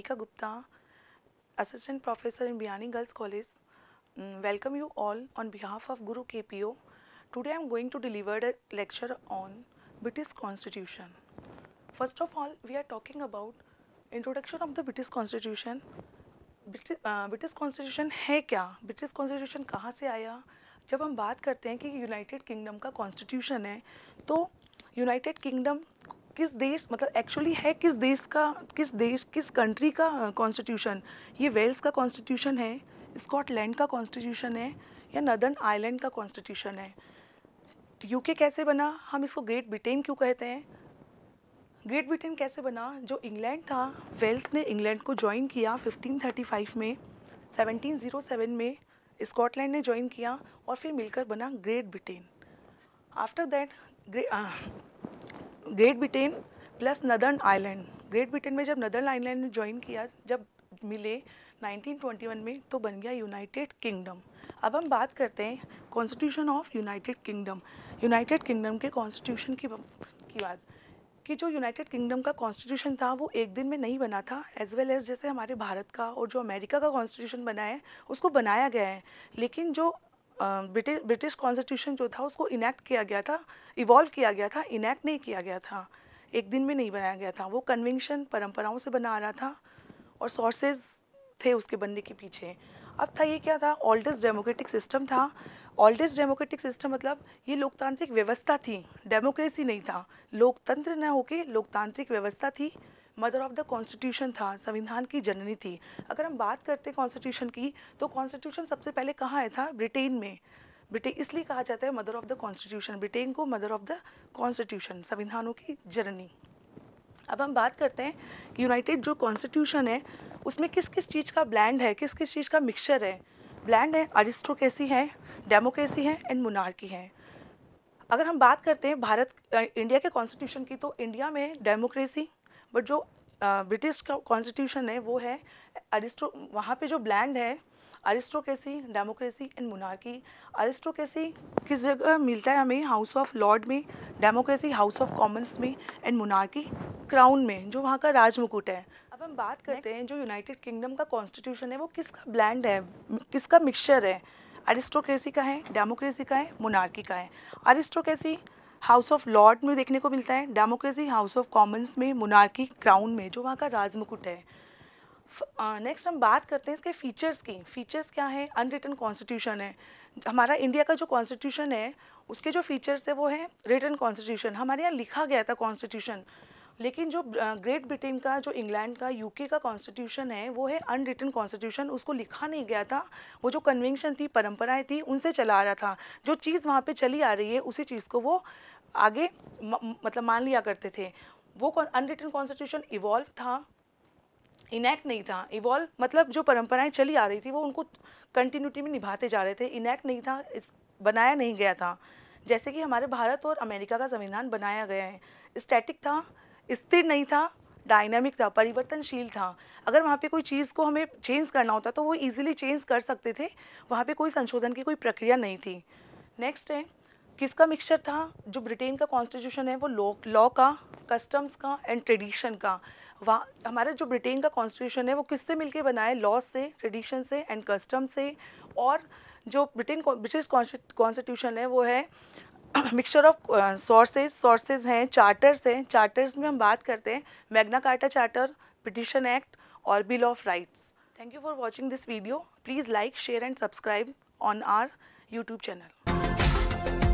Niharika Gupta, Assistant Professor in Biani Girls College. Welcome you all on behalf of Guru KPO. Today I am going to deliver a lecture on British Constitution. First of all, we are talking about introduction of the British Constitution. British constitution है क्या, British constitution कहाँ से आया। जब हम बात करते हैं कि यूनाइटेड किंगडम का कॉन्स्टिट्यूशन है, तो यूनाइटेड किंगडम किस देश मतलब एक्चुअली है किस कंट्री का कॉन्स्टिट्यूशन। ये वेल्स का कॉन्स्टिट्यूशन है, स्कॉटलैंड का कॉन्स्टिट्यूशन है, या नदर्न आयरलैंड का कॉन्स्टिट्यूशन है। यूके कैसे बना, हम इसको ग्रेट ब्रिटेन क्यों कहते हैं। ग्रेट ब्रिटेन कैसे बना, जो इंग्लैंड था, वेल्स ने इंग्लैंड को ज्वाइन किया 1535 में, 1707 में स्कॉटलैंड ने ज्वाइन किया और फिर मिलकर बना great Britain. After that great Britain plus northern Ireland, great Britain में जब नदर्न आयरलैंड ने ज्वाइन किया, जब मिले 1921 में, तो बन गया यूनाइटेड किंगडम। अब हम बात करते हैं constitution of United kingdom. United kingdom के कॉन्स्टिट्यूशन की बात कि जो यूनाइटेड किंगडम का कॉन्स्टिट्यूशन था वो एक दिन में नहीं बना था, एज वेल एज जैसे हमारे भारत का और जो अमेरिका का कॉन्स्टिट्यूशन बना है उसको बनाया गया है, लेकिन जो ब्रिटिश कॉन्स्टिट्यूशन जो था उसको इनैक्ट किया गया था, इवॉल्व किया गया था, इनैक्ट नहीं किया गया था, एक दिन में नहीं बनाया गया था। वो कन्वेंशन परंपराओं से बना आ रहा था और सोर्सेज थे उसके बनने के पीछे। अब था ये क्या था, ओल्डेस्ट डेमोक्रेटिक सिस्टम था। ओल्डेस्ट डेमोक्रेटिक सिस्टम मतलब ये लोकतांत्रिक व्यवस्था थी, डेमोक्रेसी नहीं था, लोकतंत्र न होके लोकतांत्रिक व्यवस्था थी। मदर ऑफ द कॉन्स्टिट्यूशन था, संविधान की जननी थी। अगर हम बात करते हैं कॉन्स्टिट्यूशन की, तो कॉन्स्टिट्यूशन सबसे पहले कहाँ आया था, ब्रिटेन में। ब्रिटेन इसलिए कहा जाता है mother of the constitution, Britain को मदर ऑफ द कॉन्स्टिट्यूशन, संविधानों की जननी। अब हम बात करते हैं यूनाइटेड जो कॉन्स्टिट्यूशन है उसमें किस किस चीज़ का ब्लेंड है, किस किस चीज़ का मिक्सचर है। ब्लेंड है, अरिस्टोक्रेसी है, डेमोक्रेसी है एंड मोनार्की है। अगर हम बात करते हैं इंडिया के कॉन्स्टिट्यूशन की, तो इंडिया में डेमोक्रेसी, बट जो ब्रिटिश का कॉन्स्टिट्यूशन है वो है वहाँ पे जो ब्लेंड है aristocracy, democracy and monarchy. Aristocracy किस जगह मिलता है हमें, हाउस ऑफ लॉर्ड में, डेमोक्रेसी हाउस ऑफ कॉमन्स में एंड मोनार्की क्राउन में, जो वहाँ का राजमुकुट है। अब हम बात करते हैं जो यूनाइटेड किंगडम का कॉन्स्टिट्यूशन है वो किसका ब्लेंड है, किसका मिक्सचर है। अरिस्टोक्रेसी का है, डेमोक्रेसी का है, मोनार्की का है। अरिस्टोक्रेसी हाउस ऑफ लॉर्ड में देखने को मिलता है, डेमोक्रेसी हाउस ऑफ कॉमन्स में, मोनार्की क्राउन में, जो वहाँ का राजमुकुट है। नेक्स्ट हम बात करते हैं इसके फीचर्स की। फीचर्स क्या है, अनरिटन कॉन्स्टिट्यूशन है। हमारा इंडिया का जो कॉन्स्टिट्यूशन है उसके जो फीचर्स है वो है रिटन कॉन्स्टिट्यूशन, हमारे यहाँ लिखा गया था कॉन्स्टिट्यूशन। लेकिन जो ग्रेट ब्रिटेन का, जो इंग्लैंड का, यूके का कॉन्स्टिट्यूशन है वो है अनरिटन कॉन्स्टिट्यूशन, उसको लिखा नहीं गया था। वो जो कन्वेंशन थी, परंपराएं थी, उनसे चला आ रहा था। जो चीज़ वहाँ पे चली आ रही है उसी चीज़ को वो आगे मतलब मान लिया करते थे। वो अनरिटन कॉन्स्टिट्यूशन इवॉल्व था, इनैक्ट नहीं था। इवॉल्व मतलब जो परंपराएं चली आ रही थी वो उनको कंटिन्यूटी में निभाते जा रहे थे, इनैक्ट नहीं था, बनाया नहीं गया था। जैसे कि हमारे भारत और अमेरिका का संविधान बनाया गया है, स्टैटिक था, स्थिर नहीं था, डायनामिक था, परिवर्तनशील था। अगर वहाँ पे कोई चीज़ को हमें चेंज करना होता तो वो इजीली चेंज कर सकते थे, वहाँ पे कोई संशोधन की कोई प्रक्रिया नहीं थी। नेक्स्ट है किसका मिक्सचर था, जो ब्रिटेन का कॉन्स्टिट्यूशन है वो लॉ का, कस्टम्स का एंड ट्रेडिशन का। वहाँ हमारा जो ब्रिटेन का कॉन्स्टिट्यूशन है वो किससे मिलके बना है, लॉ से, ट्रेडिशन से एंड कस्टम से। और जो ब्रिटिश कॉन्स्टिट्यूशन है वो है मिक्सचर ऑफ सोर्सेज हैं, चार्टर्स हैं। चार्टर्स में हम बात करते हैं Magna Carta charter, petition act और bill of rights. Thank you for watching this video. Please like, share and subscribe on our YouTube channel.